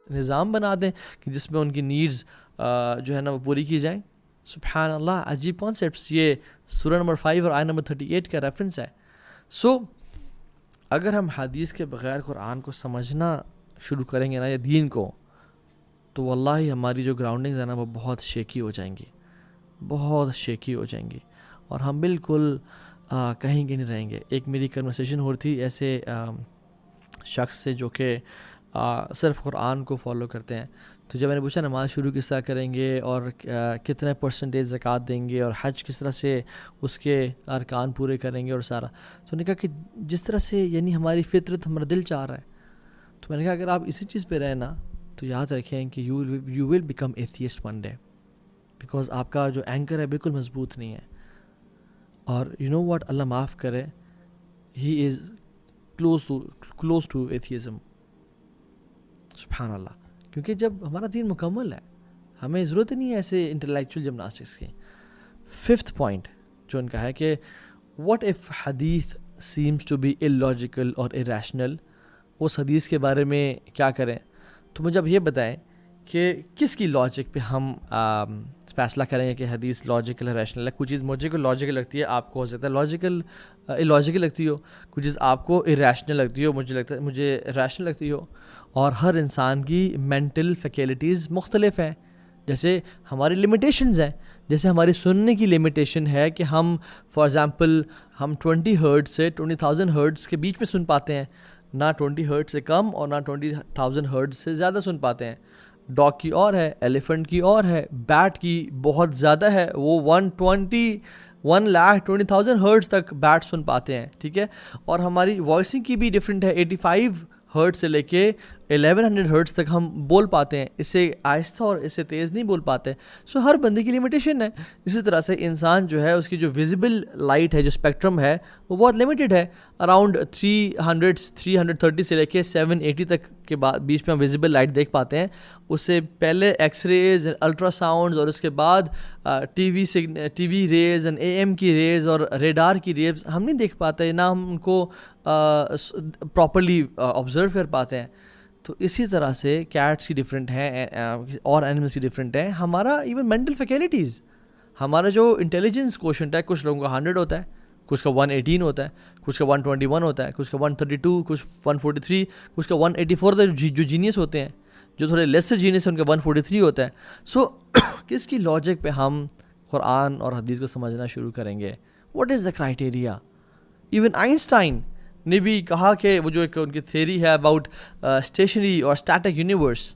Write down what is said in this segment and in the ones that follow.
نظام بنا دیں کہ جس میں ان کی نیڈز جو ہے نا وہ پوری کی جائیں. سبحان اللہ, عجیب کانسیپٹس. یہ سورہ نمبر 5 اور آیت نمبر 38 کا ریفرنس ہے. سو اگر ہم حدیث کے بغیر قرآن کو سمجھنا شروع کریں گے نا, یا دین کو, تو واللہ ہماری جو گراؤنڈنگز ہیں نا وہ بہت شیکی ہو جائیں گی, بہت شیکی ہو جائیں گی, اور ہم بالکل کہیں گے نہیں رہیں گے. ایک میری کنورسیشن ہو رہی تھی ایسے شخص سے جو کہ صرف قرآن کو فالو کرتے ہیں. تو جب میں نے پوچھا نماز شروع کس طرح کریں گے, اور کتنے پرسنٹیج زکوٰۃ دیں گے, اور حج کس طرح سے اس کے ارکان پورے کریں گے اور سارا, تو انہوں نے کہا کہ جس طرح سے یعنی ہماری فطرت, ہمارا دل چاہ رہا ہے. تو میں نے کہا اگر آپ اسی چیز پہ رہیں نا تو یاد رکھیں کہ you will become atheist one day, because آپ کا جو اینکر ہے بالکل مضبوط نہیں ہے. اور یو نو واٹ, اللہ معاف کرے, ہی از کلوز ٹو ایتھیزم. سبحان اللہ. کیونکہ جب ہمارا دین مکمل ہے, ہمیں ضرورت نہیں ہے ایسے انٹلیکچوئل جمناسٹکس کی. 5th پوائنٹ جو ان کا ہے کہ واٹ اف حدیث سیمس ٹو بی illogical اور irrational, اس حدیث کے بارے میں کیا کریں. تو مجھے اب یہ بتائیں کہ کس کی لاجک پہ ہم فیصلہ کریں گے کہ حدیث لاجیکل ہے, ریشنل ہے. کوئی چیز مجھے کو لاجیکل لگتی ہے, آپ کو ہو سکتا ہے لاجیکل illogical لگتی ہو. کوئی چیز آپ کو irrational لگتی ہو, مجھے ریشنل لگتی ہو. اور ہر انسان کی مینٹل فیکلٹیز مختلف ہیں. جیسے ہماری لمیٹیشنز ہیں, جیسے ہماری سننے کی لمیٹیشن ہے کہ ہم فار ایگزامپل ہم 20 ہرٹز سے 20,000 ہرٹز کے بیچ میں سن پاتے ہیں, نہ 20 ہرٹز سے کم اور نہ 20,000 ہرٹز سے زیادہ سن پاتے ہیں. ڈاگ کی اور ہے, ایلیفنٹ کی اور ہے, بیٹ کی بہت زیادہ ہے, وہ 1,20,000 ہرٹز تک بیٹ سن پاتے ہیں. ٹھیک ہے. اور ہماری وائسنگ کی بھی ڈفرینٹ ہے, 85 ہرٹز سے لے کے 1100 ہرٹز تک ہم بول پاتے ہیں, اس سے آہستہ اور اس سے تیز نہیں بول پاتے. سو ہر بندے کی لمیٹیشن ہے. اسی طرح سے انسان جو ہے اس کی جو ویزیبل لائٹ ہے, جو اسپیکٹرم ہے, وہ بہت لمیٹیڈ ہے. اراؤنڈ 330 سے لے کے 780 تک کے بعد بیچ میں ہم ویزیبل لائٹ دیکھ پاتے ہیں. اس سے پہلے ایکس ریز, الٹرا ساؤنڈز, اور اس کے بعد T V rays and A M کی ریز اور ریڈار کی ریز ہم نہیں دیکھ پاتے, نہ ہم ان کو پراپرلی آبزرو کر پاتے ہیں. تو اسی طرح سے کیٹس کی ڈفرینٹ ہیں اور اینیملس کی ڈفرینٹ ہیں. ہمارا ایون مینٹل فیکلٹیز, ہمارا جو انٹیلیجنس کوشنٹ ہے, کچھ لوگوں کا 100 ہوتا ہے, کچھ کا 118 ہوتا ہے, کچھ کا 121 ہوتا ہے, کچھ کا 132, کچھ 143, کچھ کا 184 ہوتا ہے. جو جینیس ہوتے ہیں, جو تھوڑے لیسر جینیس ہیں, ان کا 143 ہوتا ہے. سو کس کی لاجک پہ ہم قرآن اور حدیث کو سمجھنا شروع کریں گے؟ What is the criteria? Even Einstein نے بھی کہا کہ وہ جو ایک ان کی تھیری ہے اباؤٹ اسٹیشنری اور اسٹیٹک یونیورس,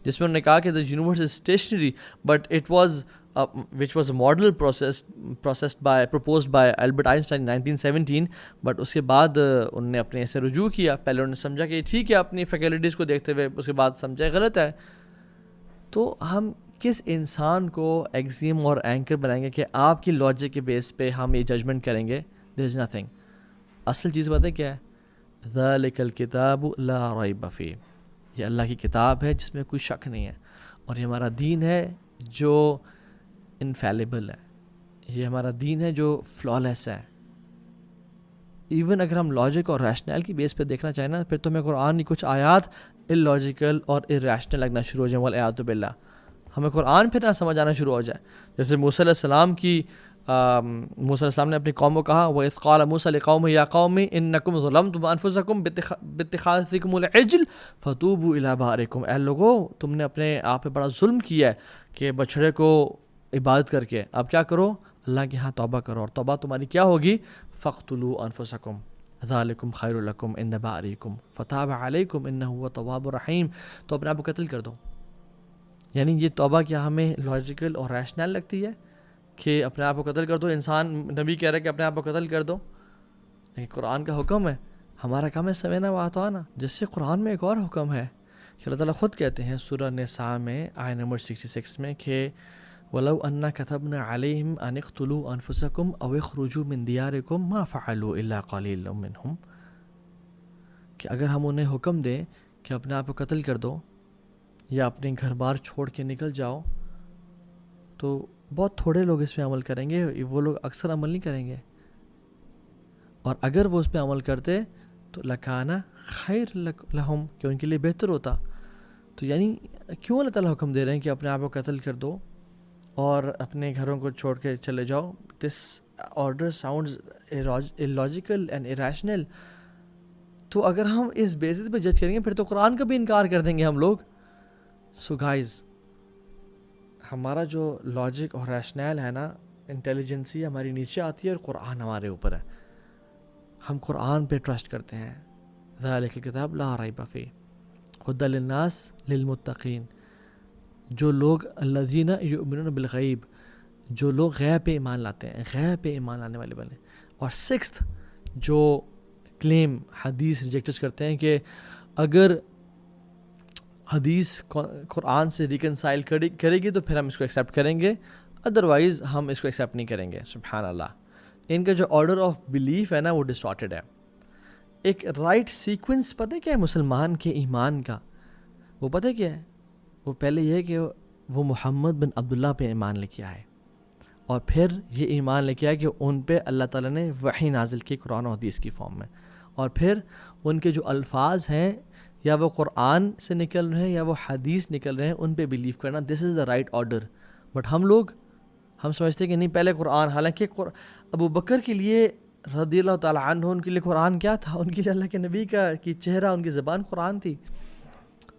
جس میں انہوں نے کہا کہ the universe is stationary but it was which was a model proposed by Albert Einstein in 1917. But اس کے بعد انہوں نے اپنے سے رجوع کیا. پہلے انہوں نے سمجھا کہ ٹھیک ہے اپنی فیکلٹیز کو دیکھتے ہوئے, اس کے بعد سمجھا غلط ہے. تو ہم کس انسان کو ایگزیم اور اینکر بنائیں گے کہ آپ کی لاجک کے بیس پہ ہم یہ ججمنٹ کریں گے؟ there is nothing. اصل چیز بتائیں کیا ہے؟ ذَلِكَ الْكِتَابُ لَا رَيْبَ فِيهِ. یہ اللہ کی کتاب ہے جس میں کوئی شک نہیں ہے, اور یہ ہمارا دین ہے جو انفیلیبل ہے, یہ ہمارا دین ہے جو فلالیس ہے. ایون اگر ہم لاجک اور ریشنل کی بیس پہ دیکھنا چاہیں نا, پھر تو ہمیں قرآن کی کچھ آیات illogical اور irrational لگنا شروع ہو جائیں, والعیاذ باللہ. ہمیں قرآن پھر نہ سمجھ آنا شروع ہو جائے. جیسے موسیٰ علیہ السلام علیہ السلام نے اپنی قوم کو کہا, وَإِذْ قَالَ مُوسَىٰ لِقَوْمِهِ يَا قَوْمِ إِنَّكُمْ ظَلَمْتُمْ أَنفُسَكُمْ بِاتِّخَاذِكُمُ الْعِجْلَ فَتُوبُوا إِلَىٰ بَارِئِكُمْ. اے لوگو, تم نے اپنے آپ پہ بڑا ظلم کیا ہے کہ بچھڑے کو عبادت کر کے, اب کیا کرو؟ اللہ کے ہاں توبہ کرو, اور توبہ تمہاری کیا ہوگی؟ فَاقْتُلُوا أَنفُسَكُمْ ذَلِكُمْ خَيْرٌ لَكُمْ عِنْدَ بَارِئِكُمْ فَتَابَ عَلَيْكُمْ إِنَّهُ هُوَ التَّوَّابُ الرَّحِيمُ. تو اپنے آپ کو قتل کر دو. یعنی یہ توبہ کیا ہمیں لاجیکل اور ریشنل لگتی ہے کہ اپنے آپ کو قتل کر دو؟ انسان نبی کہہ رہا ہے کہ اپنے آپ کو قتل کر دو, لیکن قرآن کا حکم ہے, ہمارا کام ہے سمعنا وأطعنا. جس سے قرآن میں ایک اور حکم ہے کہ اللہ تعالیٰ خود کہتے ہیں سورہ نساء میں آیت نمبر 66 میں کہ وَلَوْ أَنَّا كَتَبْنَا عَلَيْهِمْ أَنِ اقْتُلُوا أَنفُسَكُمْ أَوْ اخْرُجُوا مِنْ دِيَارِكُمْ مَا فَعَلُوا إِلَّا قَلِيلٌ مِّنْهُمْ. کہ اگر ہم انہیں حکم دیں کہ اپنے آپ کو قتل کر دو یا اپنے گھر بار چھوڑ کے نکل جاؤ, تو بہت تھوڑے لوگ اس پہ عمل کریں گے, وہ لوگ اکثر عمل نہیں کریں گے. اور اگر وہ اس پہ عمل کرتے تو لَكَانَ خَيْرٌ لَهُمْ, کہ ان کے لیے بہتر ہوتا. تو یعنی کیوں اللہ تعالیٰ حکم دے رہے ہیں کہ اپنے آپ کو قتل کر دو اور اپنے گھروں کو چھوڑ کے چلے جاؤ؟ This order sounds illogical and irrational. تو اگر ہم اس بیسس پہ جج کریں گے پھر تو قرآن کا بھی انکار کر دیں گے ہم لوگ. سو گائز ہمارا جو لاجک اور ریشنل ہے نا، انٹیلیجنسی ہماری نیچے آتی ہے اور قرآن ہمارے اوپر ہے. ہم قرآن پہ ٹرسٹ کرتے ہیں. ذالک الکتاب لا ریب فیہ ھدی للناس للمتقین. جو لوگ الذین یؤمنون بالغیب، جو لوگ غیب پہ ایمان لاتے ہیں، غیب پہ ایمان لانے والے بنے. اور سکستھ جو کلیم حدیث ریجیکٹس کرتے ہیں کہ اگر حدیث قرآن سے ریکنسائل کرے گی تو پھر ہم اس کو ایکسیپٹ کریں گے، ادروائز ہم اس کو ایکسیپٹ نہیں کریں گے. سبحان اللہ. ان کا جو آرڈر آف بلیف ہے نا وہ ڈسٹارٹیڈ ہے. ایک رائٹ سیکوینس پتہ کیا ہے مسلمان کے ایمان کا؟ وہ پتہ کیا ہے؟ وہ پہلے یہ ہے کہ وہ محمد بن عبداللہ پہ ایمان لے کے آئے، اور پھر یہ ایمان لے کے آئے کہ ان پہ اللہ تعالیٰ نے وحی نازل کی قرآن و حدیث کی فارم میں، اور پھر ان کے جو الفاظ ہیں یا وہ قرآن سے نکل رہے ہیں یا وہ حدیث نکل رہے ہیں ان پہ بلیو کرنا. This is the right order. But ہم سمجھتے ہیں کہ نہیں پہلے قرآن، حالانکہ ابو بکر کے لیے رضی اللہ تعالیٰ عنہ ان کے لیے قرآن کیا تھا؟ ان کے لیے اللہ کے نبی کی چہرہ، ان کی زبان قرآن تھی.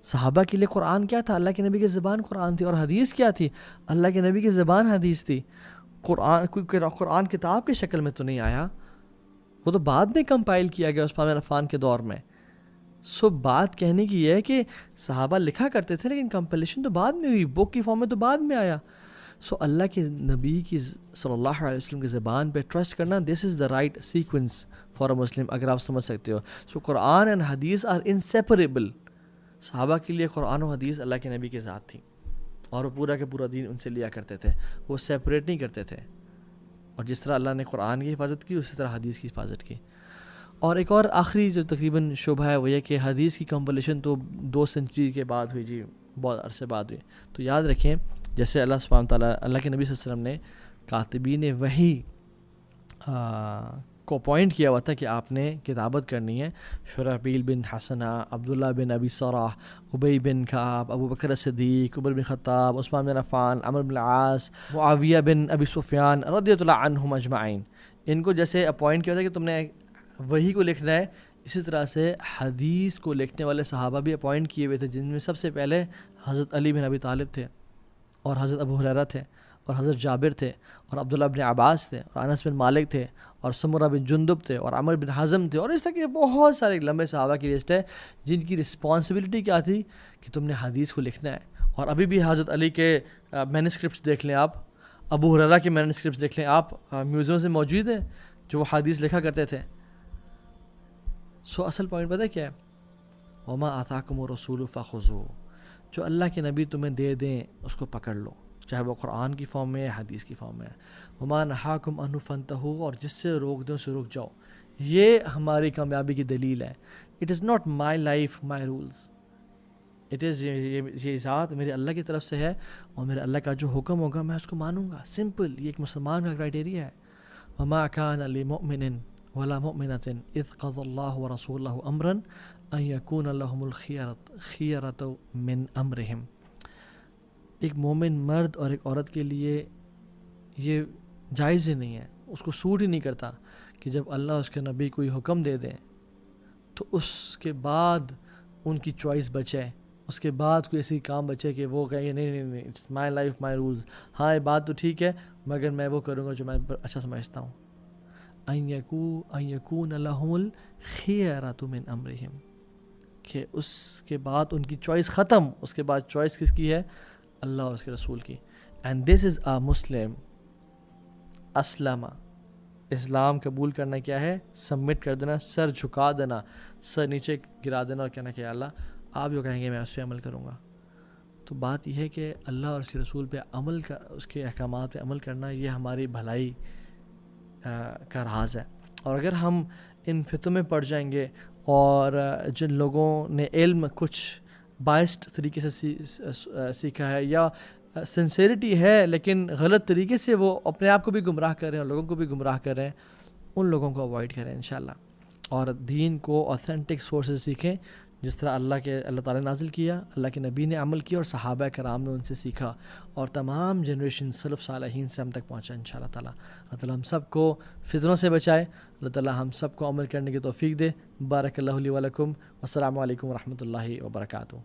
صحابہ کے لیے قرآن کیا تھا؟ اللہ کے نبی کی زبان قرآن تھی. اور حدیث کیا تھی؟ اللہ کے نبی کی زبان حدیث تھی. قرآن کتاب کی شکل میں تو نہیں آیا، وہ تو بعد میں کمپائل کیا گیا عثمان عفان کے دور میں. سو بات کہنے کی یہ ہے کہ صحابہ لکھا کرتے تھے لیکن کمپلیشن تو بعد میں ہوئی، بک کی فارم میں تو بعد میں آیا. سو اللہ کے نبی کی صلی اللہ علیہ وسلم کی زبان پہ ٹرسٹ کرنا، this is the right sequence for a Muslim, اگر آپ سمجھ سکتے ہو. So Quran and hadith are inseparable. صحابہ کے لیے قرآن و حدیث اللہ کے نبی کی ذات تھی، اور وہ پورا کا پورا دین ان سے لیا کرتے تھے، وہ سیپریٹ نہیں کرتے تھے. اور جس طرح اللہ نے قرآن کی حفاظت کی اسی طرح حدیث کی حفاظت کی. اور ایک اور آخری جو تقریباً شبہ ہے وہ یہ کہ حدیث کی کمپلیشن تو 2 سینچری کے بعد ہوئی، جی بہت عرصے بعد ہوئی. تو یاد رکھیں جیسے اللہ سبحانہ تعالیٰ، اللہ کے نبی صلی اللہ علیہ وسلم نے کاتبین وحی کو اپوائنٹ کیا ہوا تھا کہ آپ نے کتابت کرنی ہے. شرحبیل بن حسنہ، عبداللہ بن ابی سرح، ابی بن کعب، ابو بکر صدیق، عمر بن خطاب، عثمان بن عفان، عمرو بن العاص، معاویہ بن ابی سفیان رضی اللہ عنہم اجمعین. ان کو جیسے اپوائنٹ کیا تھا کہ تم نے وحی کو لکھنا ہے، اسی طرح سے حدیث کو لکھنے والے صحابہ بھی اپوائنٹ کیے ہوئے تھے، جن میں سب سے پہلے حضرت علی بن ابی طالب تھے، اور حضرت ابو ہریرہ تھے، اور حضرت جابر تھے، اور عبداللہ بن عباس تھے، اور انس بن مالک تھے، اور سمرہ بن جندب تھے، اور عمر بن حزم تھے، اور اس طرح کے بہت سارے لمبے صحابہ کی لسٹ ہے جن کی رسپانسبلٹی کیا تھی کہ تم نے حدیث کو لکھنا ہے. اور ابھی بھی حضرت علی کے مینuscripts دیکھ لیں آپ، ابو ہریرہ کے مینuscripts دیکھ لیں آپ، میوزیم سے موجود ہیں جو وہ حدیث لکھا کرتے تھے. سو اصل پوائنٹ پتہ کیا ہے؟ وما آتاکم الرسول فخذوہ. جو اللہ کے نبی تمہیں دے دیں اس کو پکڑ لو، چاہے وہ قرآن کی فارم میں یا حدیث کی فارم میں. وما نہاکم عنہ فانتہوا، اور جس سے روک دیں اسے رک جاؤ. یہ ہماری کامیابی کی دلیل ہے. It is not my life my rules, it is یہ ذات میرے اللہ کی طرف سے ہے، اور میرے اللہ کا جو حکم ہوگا میں اس کو مانوں گا. سمپل، یہ ایک مسلمان کا کرائٹیریا ہے. وما کان لمؤمن ولا مؤمنۃ اذ قضى الله ورسوله امرا ان يكون لهم الخيرة من امرهم. ایک مومن مرد اور ایک عورت کے لیے یہ جائز ہی نہیں ہے، اس کو سوٹ ہی نہیں کرتا کہ جب اللہ اس کے نبی کوئی حکم دے دیں تو اس کے بعد ان کی چوائس بچے، اس کے بعد کوئی ایسی کام بچے کہ وہ کہے نہیں it's my life my rules. ہاں یہ بات تو ٹھیک ہے مگر میں وہ کروں گا جو میں اچھا سمجھتا ہوں. ان یکون لهم الخیرۃ من امرہم، کہ اس کے بعد ان کی چوائس ختم، اس کے بعد چوائس کس کی ہے؟ اللہ اور اس کے رسول کی. اینڈ دس از اے مسلم اسلم. اسلام قبول کرنا کیا ہے؟ سبمٹ کر دینا، سر جھکا دینا، سر نیچے گرا دینا اور کہنا کہ اللہ آپ جو کہیں گے میں اس پہ عمل کروں گا. تو بات یہ ہے کہ اللہ اور اس کے رسول پہ عمل کا، اس کے احکامات پہ عمل کرنا، یہ ہماری بھلائی کا راز ہے. اور اگر ہم ان فتنوں میں پڑ جائیں گے، اور جن لوگوں نے علم کچھ بائسڈ طریقے سے سیکھا ہے یا سنسیریٹی ہے لیکن غلط طریقے سے وہ اپنے آپ کو بھی گمراہ کر رہے ہیں اور لوگوں کو بھی گمراہ کر رہے ہیں، ان لوگوں کو اوائڈ کریں انشاءاللہ، اور دین کو اوتھینٹک سورسز سیکھیں جس طرح اللہ تعالیٰ نے نازل کیا، اللہ کے نبی نے عمل کیا اور صحابہ کرام نے ان سے سیکھا، اور تمام جنریشن سلف صالحین سے ہم تک پہنچا انشاءاللہ تعالیٰ۔ اللہ تعالیٰ ہم سب کو فتنوں سے بچائے، اللہ تعالیٰ ہم سب کو عمل کرنے کی توفیق دے۔ بارک اللہ لی و لکم، والسلام علیکم ورحمۃ اللہ وبرکاتہ۔